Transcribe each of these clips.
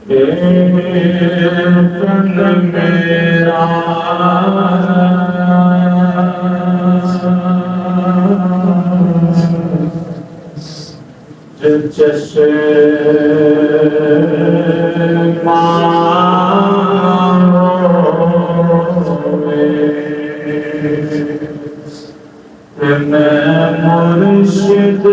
कीर्तन मेरा चश्मे मुर्शिद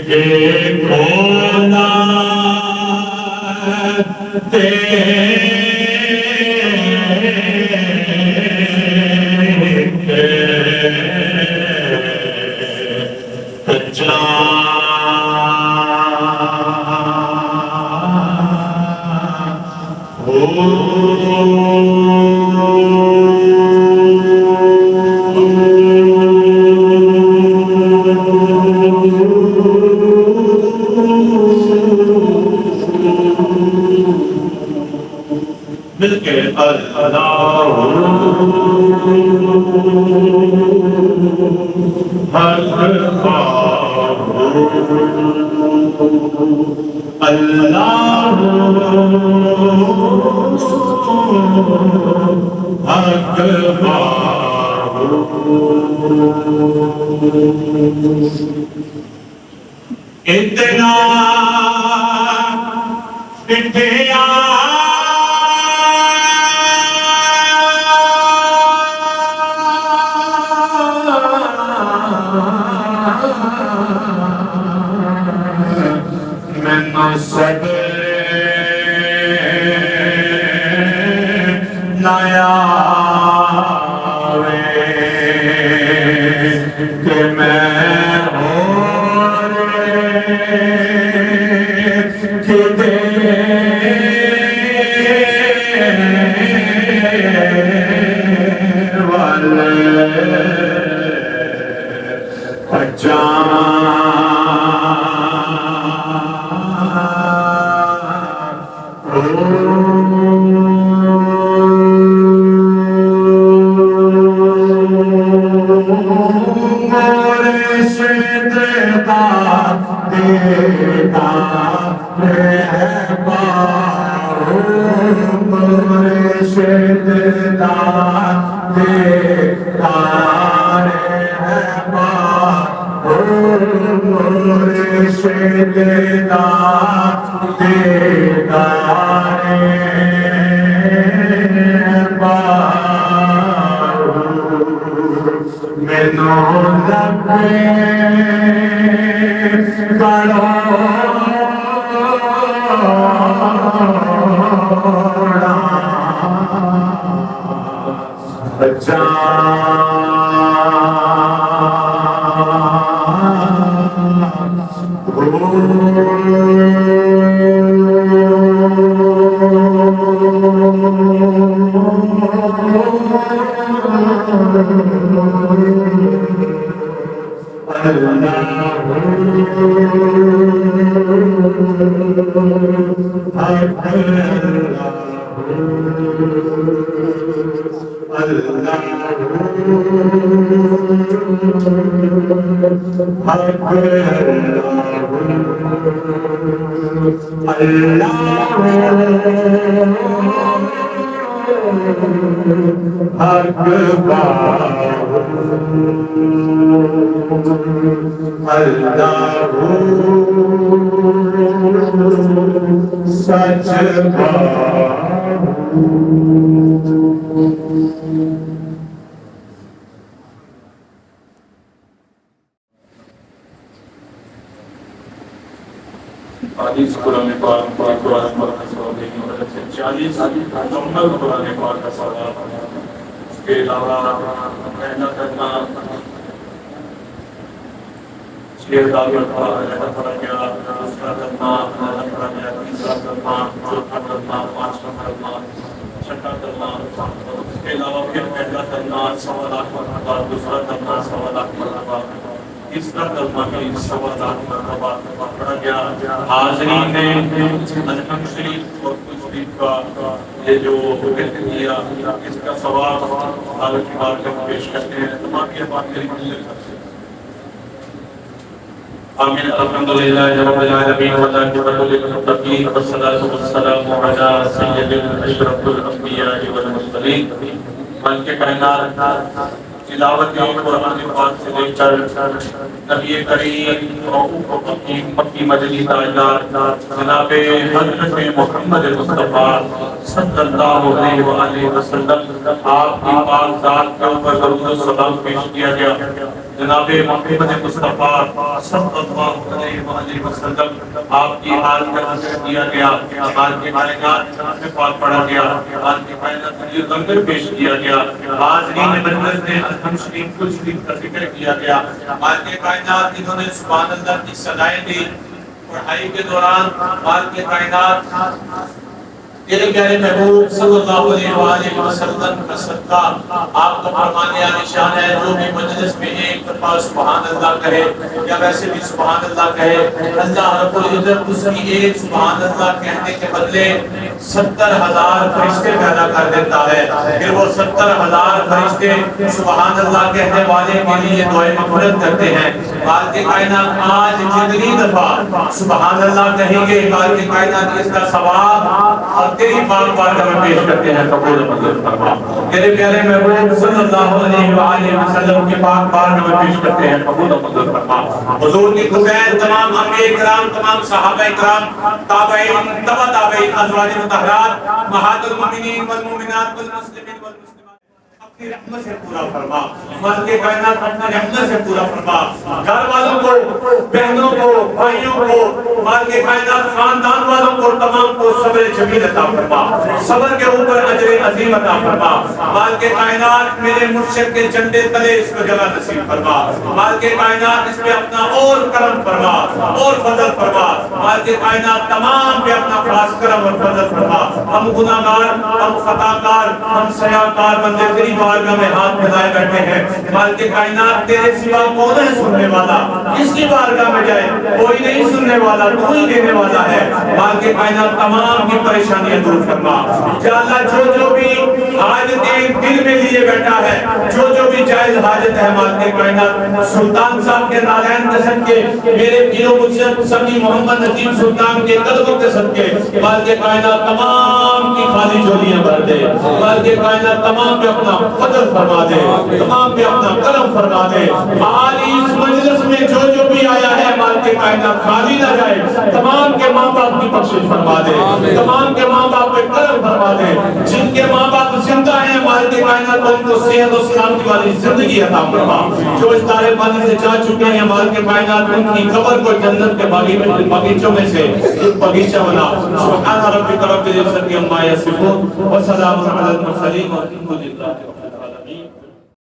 बेगुना खोना मिलके अल्लाह अल्लाह इतना पिठिया मैंने नया कि मैं वाले सच 40 कुरान पाक की मदद से 40 मुकम्मल कुरान पाक का सवाब। इसके अलावा मेहनत करना, 6,000 पढ़ा गया, दूसरा करना पढ़ा गया, तीसरा करना, चौथा करना, पांचवा करना, छठा करना। उसके अलावा फिर पहला करना 1.25 लाख मरतबा, दूसरा करना 1.25 लाख मरतबा, तीसरा करना भी 1.25 लाख मरतबा पढ़ा गया। हाज़रीन ने अनहम शरीफ और कुछ शरीफ का ये जो किया, इसका सवाब अल्लाह की बारगाह में पेश करते हैं। तमाम ये बात मेरी आमीन। अल्हम्दुलिल्लाह रब्बिल आलमीन व आक़िबतुल मुत्तक़ीन वस्सलातु वस्सलामु अला सय्यिदिल अशरफिल अंबिया वल मुरसलीन। बल्कि कायनात तिलावत कुरान पाक से लेकर नबी करीम की मक्की मदनी ताजदार जनाबे हज़रत मुहम्मद मुस्तफ़ा सल्लल्लाहु अलैहि वसल्लम आपकी पाक ज़ात के ऊपर दरूद और सलाम पेश किया गया। जनाबे मुहम्मद मुस्तफ़ा सल्लल्लाहु अलैहि वसल्लम आपकी हाल का जिक्र किया गया, आज के कायनात में पाक पढ़ा गया, आज के कायनात में लंगर पेश किया गया, हाज़रीन मजलिस ने अल्हम्द शरीफ कुल शरीफ का जिक्र किया गया। आज के कायनात इन्होंने सुभान अल्लाह की सदाएं दी। पढ़ाई के दौरान आज के कायनात तेरे प्यारे महबूब सल्लल्लाहु अलैहि वसल्लम का सदका आपका फरमाने आलिशान है। जो भी मजलिस में एक दफा सुभान अल्लाह कहे या वैसे भी सुभान अल्लाह कहे, अल्लाह रब्बुल इज्जत उसकी एक सुभान अल्लाह कहने के बदले 70,000 फरिश्ते पैदा कर देता है। फिर वो 70,000 फरिश्ते सुभान अल्लाह कहने वाले के लिए दुआए मग़फ़िरत करते हैं। बाल के कायनात आज जितनी दफा सुभान अल्लाह कहेंगे, बाल के कायनात इसका सवाब और तेरी पाक बारगाह में पेश करते हैं। कबूल मंजूर फरमा। तेरे प्यारे महबूब सल्लल्लाहु अलैहि वसल्लम के पाक बारगाह में पेश करते हैं। कबूल मंजूर फरमा। हुजूर की खुदैन, तमाम अंबिया किराम, तमाम सहाबा किराम, ताबईन, तबा ताबईन, अज़वाज मुतहहरात, उम्महातुल मोमिनीन वल मोमिनात वल मुस्लिमीन वल मुस्लिमात अपनी रहमत से पूरा फरमा। माल के कायनात अपनी रहमत से पूरा फरमा। घर वालों को, बहनों को, भाइयों को, माल के कायनात खानदान वालों को तमाम को सब्र जमील अता फरमा। सब्र के ऊपर अजर अजीम अता फरमा। माल के कायनात मेरे मुर्शिद के झंडे तले इसको जगह नसीब फरमा। माल के कायनात इस पे अपना और करम फरमा और फजल फरमा। माल के कायनात तमाम पे अपना खास करम और फजल फरमा। हम गुनाहगार, हम खताकार, हम सयाकार बंदे तेरी बारगाह में हाथ फैलाए बैठे हैं। माल के कायनात तेरे सिवा कौन है सुनने वाला? किसकी बारगाह में जाए? कोई नहीं सुनने वाला, तू ही देने वाला है। माल के कायनात तमाम की परेशानियां दूर फरमा। या अल्लाह जो भी हाजतें दिल में लिए बैठा है, जो भी जायज हाजत है, माल के कायनात सुल्तान साहब के नारायण के सदके, मेरे पीरो मुर्शिद सभी मोहम्मद नजीब सुल्तान के कदमों के सदके, माल के कायनात तमाम की खाली झोलियां भर दे। माल के कायनात तमाम पे अपना फजल फरमा दे, तमाम पे अपना करम फरमा दे। आज इस मजलिस में जो भी आया है, माल के कायनात खाली ना जाए। तमाम के माँ बाप की बख्शिश फरमा दे, तमाम के माँ बाप पे करम फरमा दे। जिनके माँ बाप जिंदा हैं, माल के कायनात उनको सेहत और सलामती वाली जिंदगी अता फरमा। जो इस तारे पानी से जा चुके हैं, माल के कायनात उनकी कब्र को जन्नत के बगीचों में से एक बगीचा बना। सुभान रब्बिक रब्बिल इज्जति अम्मा यसिफून व सलामुन अलल मुरसलीन वल्हम्दुलिल्लाहि।